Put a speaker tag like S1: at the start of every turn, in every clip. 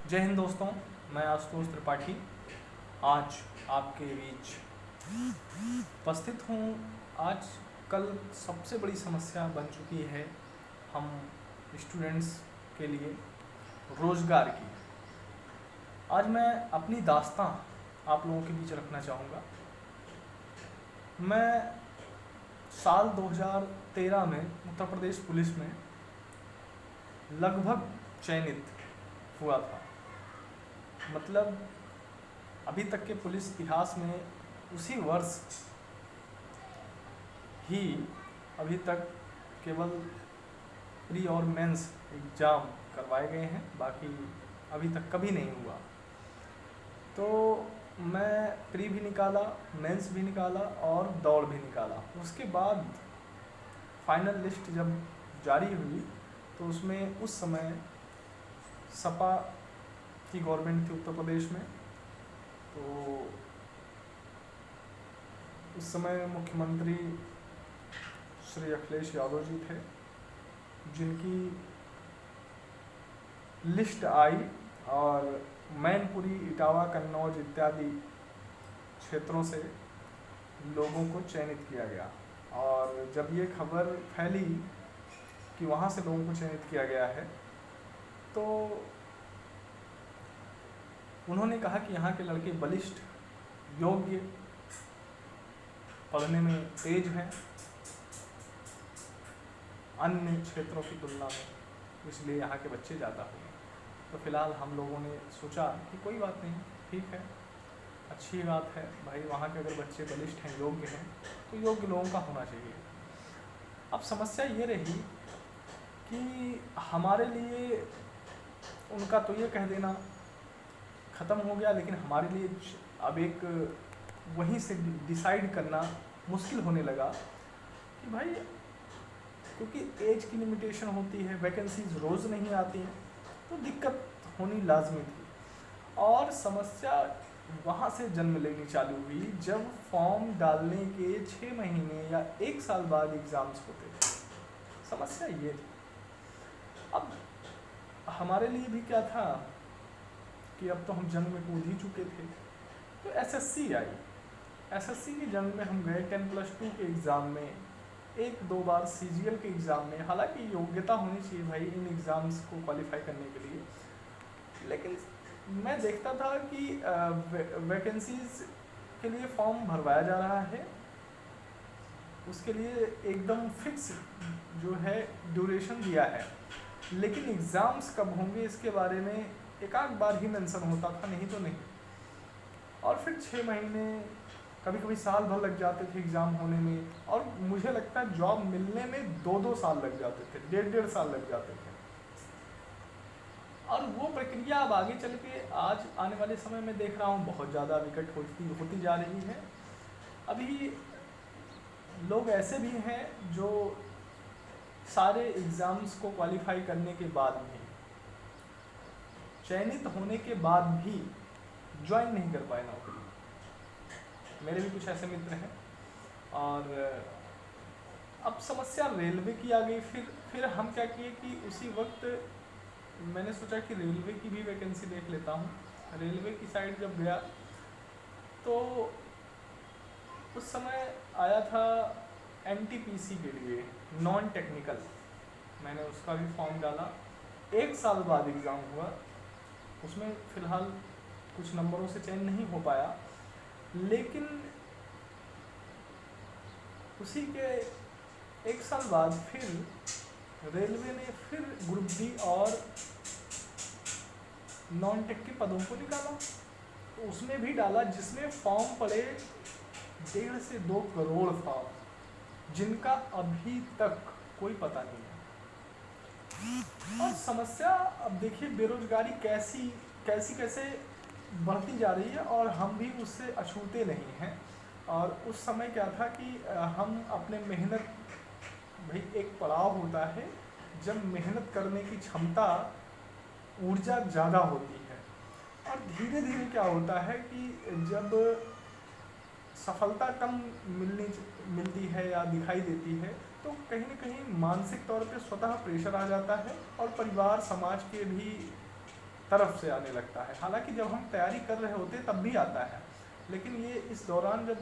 S1: जय हिंद दोस्तों। मैं आशुतोष त्रिपाठी आज आपके बीच उपस्थित हूँ। आज कल सबसे बड़ी समस्या बन चुकी है हम स्टूडेंट्स के लिए रोज़गार की। आज मैं अपनी दास्तां आप लोगों के बीच रखना चाहूँगा। मैं साल 2013 में उत्तर प्रदेश पुलिस में लगभग चयनित हुआ था। मतलब अभी तक के पुलिस इतिहास में उसी वर्ष ही अभी तक केवल प्री और मेंस एग्ज़ाम करवाए गए हैं, बाकी अभी तक कभी नहीं हुआ। तो मैं प्री भी निकाला, मेंस भी निकाला और दौड़ भी निकाला। उसके बाद फाइनल लिस्ट जब जारी हुई तो उसमें उस समय सपा की गवर्नमेंट थी उत्तर प्रदेश में। तो उस समय मुख्यमंत्री श्री अखिलेश यादव जी थे, जिनकी लिस्ट आई और मैनपुरी, इटावा, कन्नौज इत्यादि क्षेत्रों से लोगों को चयनित किया गया। और जब ये खबर फैली कि वहाँ से लोगों को चयनित किया गया है तो उन्होंने कहा कि यहाँ के लड़के बलिष्ठ, योग्य, पढ़ने में तेज हैं अन्य क्षेत्रों की तुलना में, इसलिए यहाँ के बच्चे ज़्यादा हुए। तो फिलहाल हम लोगों ने सोचा कि कोई बात नहीं, ठीक है, अच्छी बात है भाई, वहाँ के अगर बच्चे बलिष्ठ हैं, योग्य हैं, तो योग्य लोगों का होना चाहिए। अब समस्या ये रही कि हमारे लिए उनका तो ये कह देना ख़त्म हो गया, लेकिन हमारे लिए अब एक वहीं से डिसाइड करना मुश्किल होने लगा कि भाई, क्योंकि एज की लिमिटेशन होती है, वैकेंसीज रोज़ नहीं आती हैं, तो दिक्कत होनी लाजमी थी। और समस्या वहाँ से जन्म लेनी चालू हुई जब फॉर्म डालने के 6 महीने या 1 साल बाद एग्ज़ाम्स होते थे। समस्या ये थी। अब हमारे लिए भी क्या था कि अब तो हम जंग में कूद ही चुके थे, तो एसएससी आई। एसएससी की जंग में हम गए 10+2 के एग्ज़ाम में, 1-2 बार सीजीएल के एग्ज़ाम में। हालांकि योग्यता होनी चाहिए भाई इन एग्ज़ाम्स को क्वालिफाई करने के लिए, लेकिन मैं देखता था कि वैकेंसीज के लिए फॉर्म भरवाया जा रहा है, उसके लिए एकदम फिक्स जो है ड्यूरेशन दिया है, लेकिन एग्ज़ाम्स कब होंगे इसके बारे में एक आध बार ही मेंशन होता था, नहीं तो नहीं। और फिर 6 महीने, कभी कभी साल भर लग जाते थे एग्ज़ाम होने में, और मुझे लगता है जॉब मिलने में 2-2 साल लग जाते थे, 1.5 साल लग जाते थे। और वो प्रक्रिया अब आगे चल के आज आने वाले समय में देख रहा हूँ बहुत ज़्यादा विकट होती जा रही है। अभी लोग ऐसे भी हैं जो सारे एग्ज़ाम्स को क्वालिफाई करने के बाद भी, चयनित होने के बाद भी ज्वाइन नहीं कर पाए नौकरी। मेरे भी कुछ ऐसे मित्र हैं। और अब समस्या रेलवे की आ गई। फिर हम क्या किए कि उसी वक्त मैंने सोचा कि रेलवे की भी वैकेंसी देख लेता हूँ। रेलवे की साइड जब गया तो उस समय आया था एनटीपीसी के लिए नॉन टेक्निकल, मैंने उसका भी फॉर्म डाला। 1 साल बाद एग्ज़ाम हुआ, उसमें फ़िलहाल कुछ नंबरों से चयन नहीं हो पाया, लेकिन उसी के 1 साल बाद फिर रेलवे ने फिर ग्रुप डी और नॉन टेक के पदों को निकाला, तो उसमें भी डाला, जिसमें फॉर्म पड़े 1.5 से 2 करोड़ फॉर्म, जिनका अभी तक कोई पता नहीं है। और समस्या अब देखिए, बेरोजगारी कैसे बढ़ती जा रही है और हम भी उससे अछूते नहीं हैं। और उस समय क्या था कि हम अपने मेहनत, भाई एक पड़ाव होता है जब मेहनत करने की क्षमता, ऊर्जा ज़्यादा होती है, और धीरे धीरे क्या होता है कि जब सफलता कम मिलती है या दिखाई देती है, तो कहीं न कहीं मानसिक तौर पे स्वतः प्रेशर आ जाता है, और परिवार समाज के भी तरफ से आने लगता है। हालांकि जब हम तैयारी कर रहे होते तब भी आता है, लेकिन ये इस दौरान जब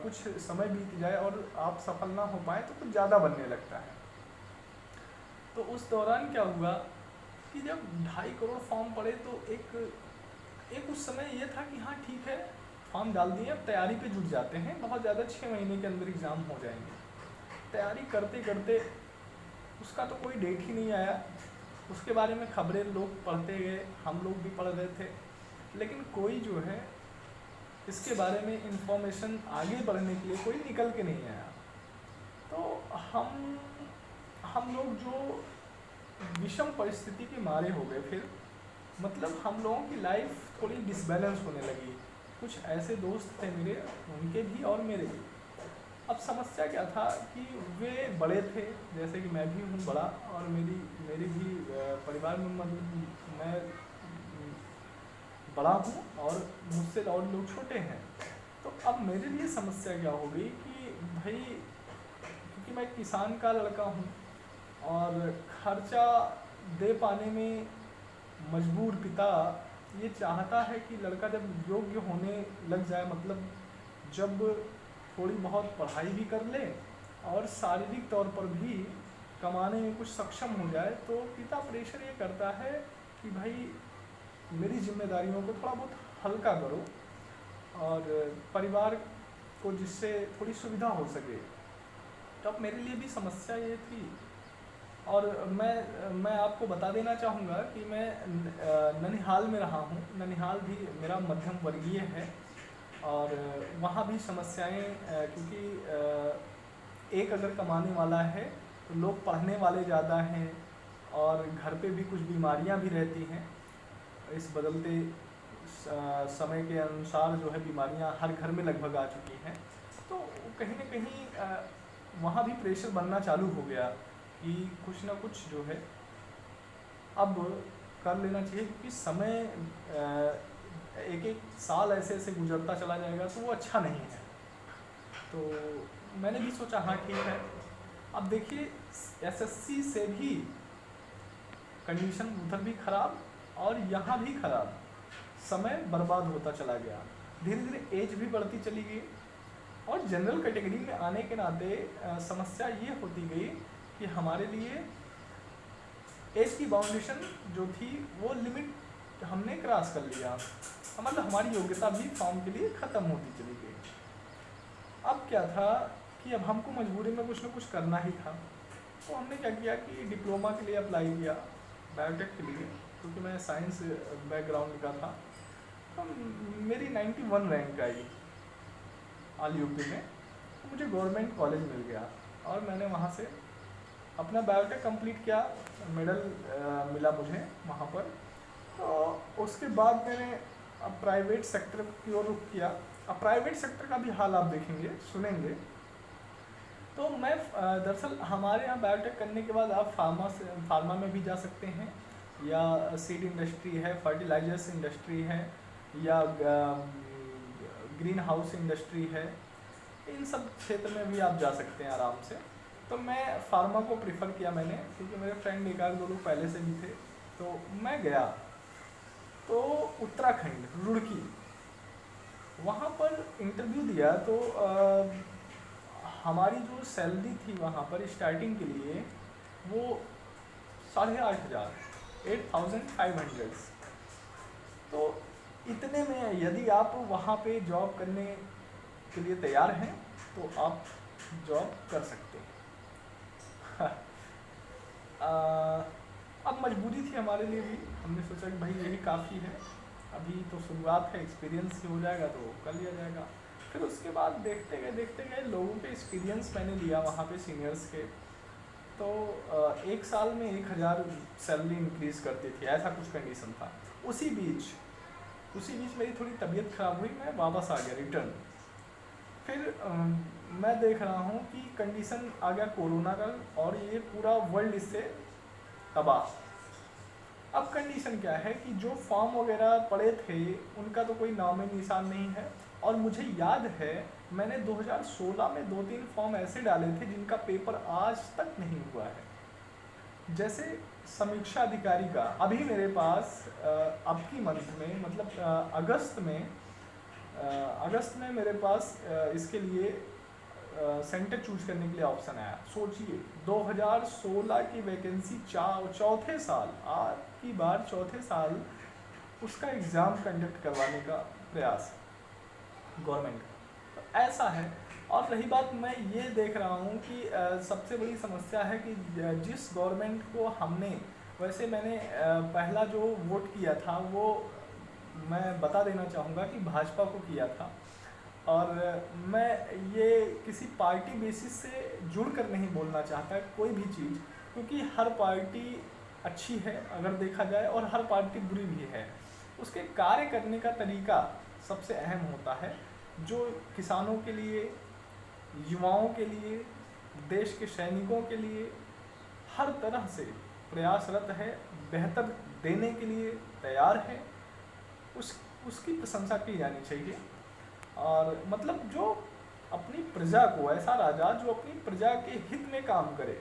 S1: कुछ समय बीत जाए और आप सफल ना हो पाए तो कुछ ज़्यादा बनने लगता है। तो उस दौरान क्या हुआ कि जब 2.5 करोड़ फॉर्म पड़े तो एक उस समय ये था कि हाँ ठीक है, फॉर्म डाल दिए, अब तैयारी पे जुट जाते हैं, बहुत ज़्यादा 6 महीने के अंदर एग्ज़ाम हो जाएंगे। तैयारी करते करते उसका तो कोई डेट ही नहीं आया, उसके बारे में खबरें लोग पढ़ते गए, हम लोग भी पढ़ रहे थे, लेकिन कोई जो है इसके बारे में इंफॉर्मेशन आगे बढ़ने के लिए कोई निकल के नहीं आया। तो हम लोग जो विषम परिस्थिति के मारे हो गए, फिर मतलब हम लोगों की लाइफ थोड़ी डिसबैलेंस होने लगी। कुछ ऐसे दोस्त थे मेरे, उनके भी और मेरे भी। अब समस्या क्या था कि वे बड़े थे, जैसे कि मैं भी हूँ बड़ा, और मेरी भी परिवार में मतलब मैं बड़ा हूँ और मुझसे और लोग छोटे हैं। तो अब मेरे लिए समस्या क्या हो गई कि भाई, क्योंकि मैं किसान का लड़का हूँ और खर्चा दे पाने में मजबूर पिता ये चाहता है कि लड़का जब योग्य होने लग जाए, मतलब जब थोड़ी बहुत पढ़ाई भी कर ले और शारीरिक तौर पर भी कमाने में कुछ सक्षम हो जाए, तो पिता प्रेशर ये करता है कि भाई मेरी जिम्मेदारियों को थोड़ा बहुत हल्का करो और परिवार को जिससे थोड़ी सुविधा हो सके। तो अब मेरे लिए भी समस्या ये थी। और मैं आपको बता देना चाहूँगा कि मैं ननिहाल में रहा हूँ। ननिहाल भी मेरा मध्यम वर्गीय है और वहाँ भी समस्याएं, क्योंकि एक अगर कमाने वाला है तो लोग पढ़ने वाले ज़्यादा हैं और घर पे भी कुछ बीमारियाँ भी रहती हैं। इस बदलते समय के अनुसार जो है बीमारियाँ हर घर में लगभग आ चुकी हैं। तो कहीं ना कहीं वहाँ भी प्रेशर बनना चालू हो गया कि कुछ ना कुछ जो है अब कर लेना चाहिए, क्योंकि समय एक एक साल ऐसे ऐसे गुजरता चला जाएगा तो वो अच्छा नहीं है। तो मैंने भी सोचा हाँ ठीक है। अब देखिए एसएससी से भी कंडीशन उधर भी ख़राब और यहाँ भी ख़राब, समय बर्बाद होता चला गया, धीरे धीरे एज भी बढ़ती चली गई और जनरल कैटेगरी में आने के नाते समस्या ये होती गई कि हमारे लिए एज की बाउंडेशन जो थी वो लिमिट हमने क्रॉस कर लिया, मतलब हमारी योग्यता भी फॉर्म के लिए ख़त्म होती चली गई। अब क्या था कि अब हमको मजबूरी में कुछ ना कुछ करना ही था, तो हमने क्या किया कि डिप्लोमा के लिए अप्लाई किया, बायोटेक के लिए, क्योंकि मैं साइंस बैकग्राउंड का था। तो मेरी 91 रैंक आई ऑल यूपी में, तो मुझे गवर्नमेंट कॉलेज मिल गया और मैंने वहाँ से अपना बायोटेक कंप्लीट किया, मेडल मिला मुझे वहाँ पर। तो उसके बाद मैंने अब प्राइवेट सेक्टर की ओर रुख किया। अब प्राइवेट सेक्टर का भी हाल आप देखेंगे सुनेंगे। तो मैं दरअसल हमारे यहाँ बायोटेक करने के बाद आप फार्मा में भी जा सकते हैं, या सीड इंडस्ट्री है, फर्टिलाइजर्स इंडस्ट्री है, या ग्रीन हाउस इंडस्ट्री है, इन सब क्षेत्र में भी आप जा सकते हैं आराम से। तो मैं फार्मा को प्रिफ़र किया मैंने, क्योंकि मेरे फ्रेंड एक आध दो लोग पहले से भी थे। तो मैं गया तो उत्तराखंड रुड़की, वहाँ पर इंटरव्यू दिया। तो हमारी जो सैलरी थी वहाँ पर स्टार्टिंग के लिए वो 8,500, 8,500। तो इतने में यदि आप वहाँ पे जॉब करने के लिए तैयार हैं तो आप जॉब कर सकते हैं। अब मजबूरी थी हमारे लिए भी, हमने सोचा कि भाई यही काफ़ी है, अभी तो शुरुआत है, एक्सपीरियंस हो जाएगा तो कर लिया जाएगा। फिर उसके बाद देखते गए लोगों के एक्सपीरियंस मैंने लिया वहाँ पे सीनियर्स के। तो एक साल में 1,000 सैलरी इंक्रीज़ करती थी, ऐसा कुछ कंडीशन था। उसी बीच मेरी थोड़ी तबीयत ख़राब हुई, मैं वापस आ गया रिटर्न। फिर मैं देख रहा हूँ कि कंडीशन आ गया कोरोना का और ये पूरा वर्ल्ड इससे तबाह। अब कंडीशन क्या है कि जो फॉर्म वगैरह पड़े थे उनका तो कोई नाम निशान नहीं है। और मुझे याद है मैंने 2016 में 2-3 फॉर्म ऐसे डाले थे जिनका पेपर आज तक नहीं हुआ है। जैसे समीक्षा अधिकारी का अभी मेरे पास अब की मंथ में मतलब अगस्त में मेरे पास इसके लिए सेंटर चूज करने के लिए ऑप्शन आया। सोचिए 2016 की वैकेंसी चौथे साल, आपकी बार चौथे साल उसका एग्ज़ाम कंडक्ट करवाने का प्रयास गवर्नमेंट का। तो ऐसा है। और रही बात, मैं ये देख रहा हूँ कि सबसे बड़ी समस्या है कि जिस गवर्नमेंट को हमने, वैसे मैंने पहला जो वोट किया था वो मैं बता देना चाहूँगा कि भाजपा को किया था। और मैं ये किसी पार्टी बेसिस से जुड़ कर नहीं बोलना चाहता कोई भी चीज़, क्योंकि हर पार्टी अच्छी है अगर देखा जाए और हर पार्टी बुरी भी है। उसके कार्य करने का तरीका सबसे अहम होता है, जो किसानों के लिए, युवाओं के लिए, देश के सैनिकों के लिए हर तरह से प्रयासरत है, बेहतर देने के लिए तैयार है, उसकी प्रशंसा की जानी चाहिए। और मतलब जो अपनी प्रजा को, ऐसा राजा जो अपनी प्रजा के हित में काम करे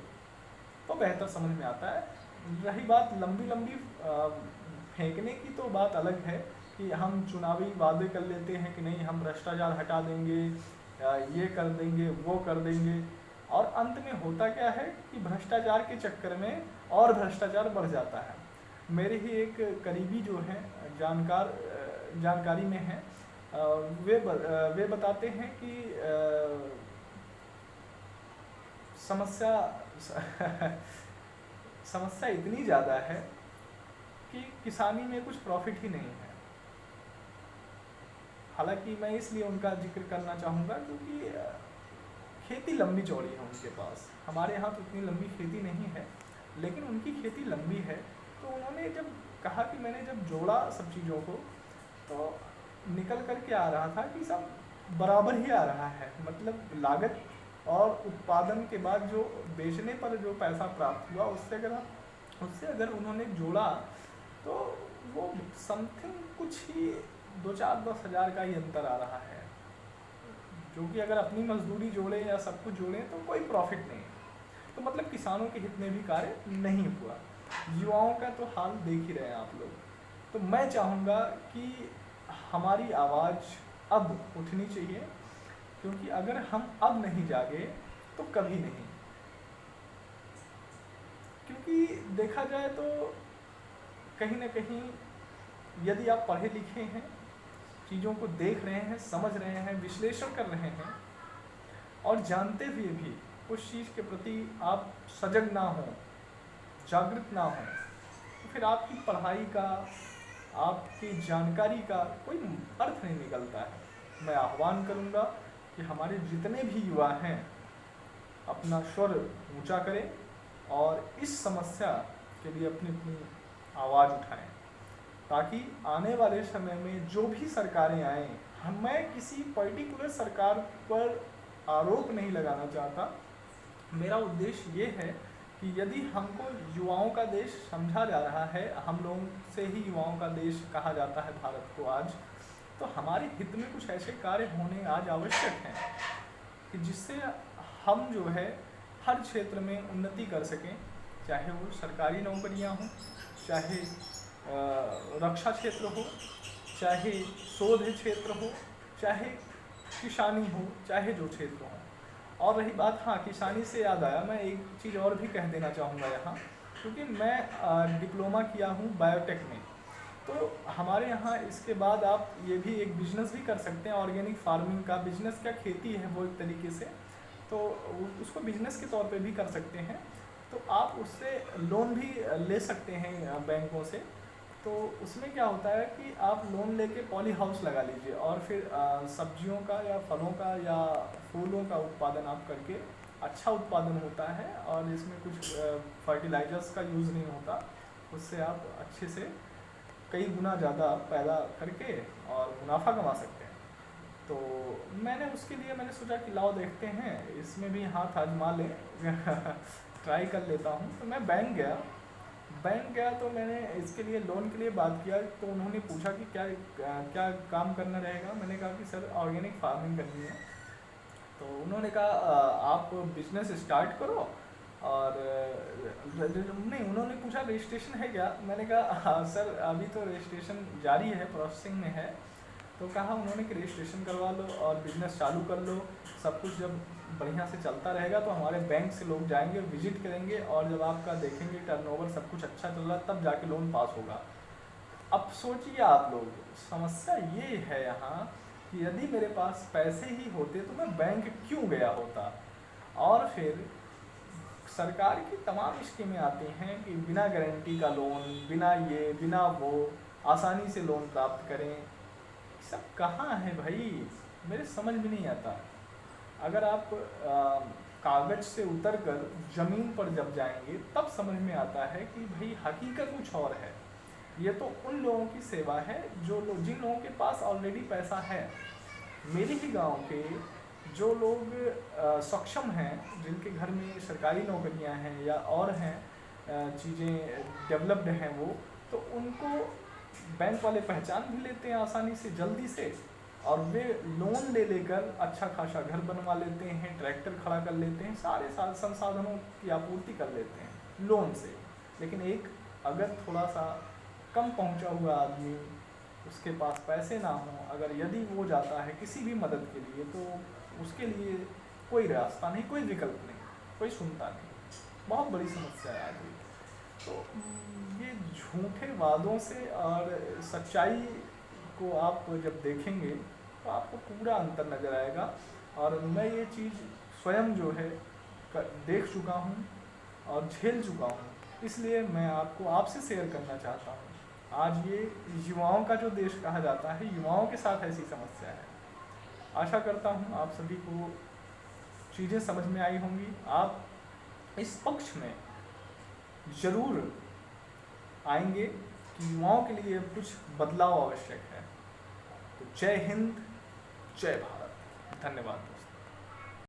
S1: तो बेहतर समझ में आता है। रही बात लंबी फेंकने की, तो बात अलग है कि हम चुनावी वादे कर लेते हैं कि नहीं हम भ्रष्टाचार हटा देंगे, ये कर देंगे, वो कर देंगे, और अंत में होता क्या है कि भ्रष्टाचार के चक्कर में और भ्रष्टाचार बढ़ जाता है। मेरे ही एक करीबी जो हैं जानकारी में हैं, वे बताते हैं कि समस्या इतनी ज़्यादा है कि किसानी में कुछ प्रॉफिट ही नहीं है। हालांकि मैं इसलिए उनका जिक्र करना चाहूँगा क्योंकि खेती लंबी चौड़ी है उनके पास। हमारे यहाँ तो इतनी लंबी खेती नहीं है, लेकिन उनकी खेती लंबी है। तो उन्होंने जब कहा कि मैंने जब जोड़ा सब चीज़ों को, तो निकल कर के आ रहा था कि सब बराबर ही आ रहा है। मतलब लागत और उत्पादन के बाद जो बेचने पर जो पैसा प्राप्त हुआ, उससे अगर उन्होंने जोड़ा तो वो समथिंग कुछ ही 2-4-10 हज़ार का ही अंतर आ रहा है, जो कि अगर अपनी मजदूरी जोड़ें या सब कुछ जोड़ें तो कोई प्रॉफिट नहीं है। तो मतलब किसानों के हित में भी कार्य नहीं हुआ। युवाओं का तो हाल देख ही रहे हैं आप लोग। तो मैं चाहूँगा कि हमारी आवाज़ अब उठनी चाहिए, क्योंकि अगर हम अब नहीं जागे तो कभी नहीं। क्योंकि देखा जाए तो कहीं ना कहीं यदि आप पढ़े लिखे हैं, चीज़ों को देख रहे हैं, समझ रहे हैं, विश्लेषण कर रहे हैं, और जानते हुए भी उस चीज़ के प्रति आप सजग ना हो, जागृत ना हो, तो फिर आपकी पढ़ाई का, आपकी जानकारी का कोई अर्थ नहीं निकलता है। मैं आह्वान करूँगा कि हमारे जितने भी युवा हैं अपना स्वर ऊंचा करें और इस समस्या के लिए अपनी अपनी आवाज़ उठाएं, ताकि आने वाले समय में जो भी सरकारें आएँ, मैं किसी पर्टिकुलर सरकार पर आरोप नहीं लगाना चाहता। मेरा उद्देश्य ये है कि यदि हमको युवाओं का देश समझा जा रहा है, हम लोगों से ही युवाओं का देश कहा जाता है भारत को आज, तो हमारे हित में कुछ ऐसे कार्य होने आज आवश्यक हैं कि जिससे हम जो है हर क्षेत्र में उन्नति कर सकें, चाहे वो सरकारी नौकरियां हों, चाहे रक्षा क्षेत्र हो, चाहे शोध क्षेत्र हो, चाहे किसानी हो, चाहे जो क्षेत्र हो। और रही बात, हाँ, किसानी से याद आया, मैं एक चीज़ और भी कह देना चाहूँगा यहाँ, क्योंकि मैं डिप्लोमा किया हूँ बायोटेक में। तो हमारे यहाँ इसके बाद आप ये भी एक बिजनेस भी कर सकते हैं, ऑर्गेनिक फार्मिंग का बिजनेस, क्या खेती है वो एक तरीके से, तो उसको बिजनेस के तौर पे भी कर सकते हैं। तो आप उससे लोन भी ले सकते हैं बैंकों से। तो उसमें क्या होता है कि आप लोन लेके पॉली हाउस लगा लीजिए और फिर सब्जियों का या फलों का या फूलों का उत्पादन आप करके, अच्छा उत्पादन होता है और इसमें कुछ फर्टिलाइजर्स का यूज़ नहीं होता, उससे आप अच्छे से कई गुना ज़्यादा पैदा करके और मुनाफा कमा सकते हैं। तो मैंने सोचा कि लाओ देखते हैं, इसमें भी हाथ आजमा लें ट्राई कर लेता हूँ। तो मैं बैंक गया तो मैंने इसके लिए लोन के लिए बात किया। तो उन्होंने पूछा कि क्या काम करना रहेगा। मैंने कहा कि सर ऑर्गेनिक फार्मिंग करनी है। तो उन्होंने कहा आप बिजनेस स्टार्ट करो और नहीं, उन्होंने पूछा रजिस्ट्रेशन है क्या, मैंने कहा हाँ सर अभी तो रजिस्ट्रेशन जारी है, प्रोसेसिंग में है। तो कहा उन्होंने कि रजिस्ट्रेशन करवा लो और बिज़नेस चालू कर लो, सब कुछ जब बढ़िया से चलता रहेगा तो हमारे बैंक से लोग जाएंगे, विजिट करेंगे, और जब आपका देखेंगे टर्नओवर सब कुछ अच्छा चल रहा है तब जाके लोन पास होगा। अब सोचिए आप लोग, समस्या ये है यहाँ कि यदि मेरे पास पैसे ही होते तो मैं बैंक क्यों गया होता। और फिर सरकार की तमाम स्कीमें आती हैं कि बिना गारंटी का लोन, बिना ये बिना वो, आसानी से लोन प्राप्त करें। सब कहाँ है भाई, मेरे समझ में नहीं आता। अगर आप कागज से उतरकर ज़मीन पर जब जाएंगे तब समझ में आता है कि भाई हकीकत कुछ और है। ये तो उन लोगों की सेवा है जो लोग, जिन लोगों के पास ऑलरेडी पैसा है। मेरे ही गांव के जो लोग सक्षम हैं, जिनके घर में सरकारी नौकरियां हैं या और हैं, चीज़ें डेवलप्ड हैं वो, तो उनको बैंक वाले पहचान भी लेते हैं आसानी से, जल्दी से, और वे लोन ले लेकर अच्छा खासा घर बनवा लेते हैं, ट्रैक्टर खड़ा कर लेते हैं, सारे संसाधनों की आपूर्ति कर लेते हैं लोन से। लेकिन एक अगर थोड़ा सा कम पहुंचा हुआ आदमी, उसके पास पैसे ना हो, अगर यदि वो जाता है किसी भी मदद के लिए तो उसके लिए कोई रास्ता नहीं, कोई विकल्प नहीं, कोई सुनता नहीं। बहुत बड़ी समस्या है आज भी। तो ये झूठे वादों से और सच्चाई को आप जब देखेंगे तो आपको पूरा अंतर नज़र आएगा। और मैं ये चीज़ स्वयं जो है देख चुका हूँ और झेल चुका हूँ, इसलिए मैं आपको आपसे शेयर करना चाहता हूँ। आज ये युवाओं का जो देश कहा जाता है, युवाओं के साथ ऐसी समस्या है। आशा करता हूँ आप सभी को चीज़ें समझ में आई होंगी, आप इस पक्ष में ज़रूर आएंगे कि युवाओं के लिए कुछ बदलाव आवश्यक है। तो जय हिंद, जय भारत, धन्यवाद दोस्तों।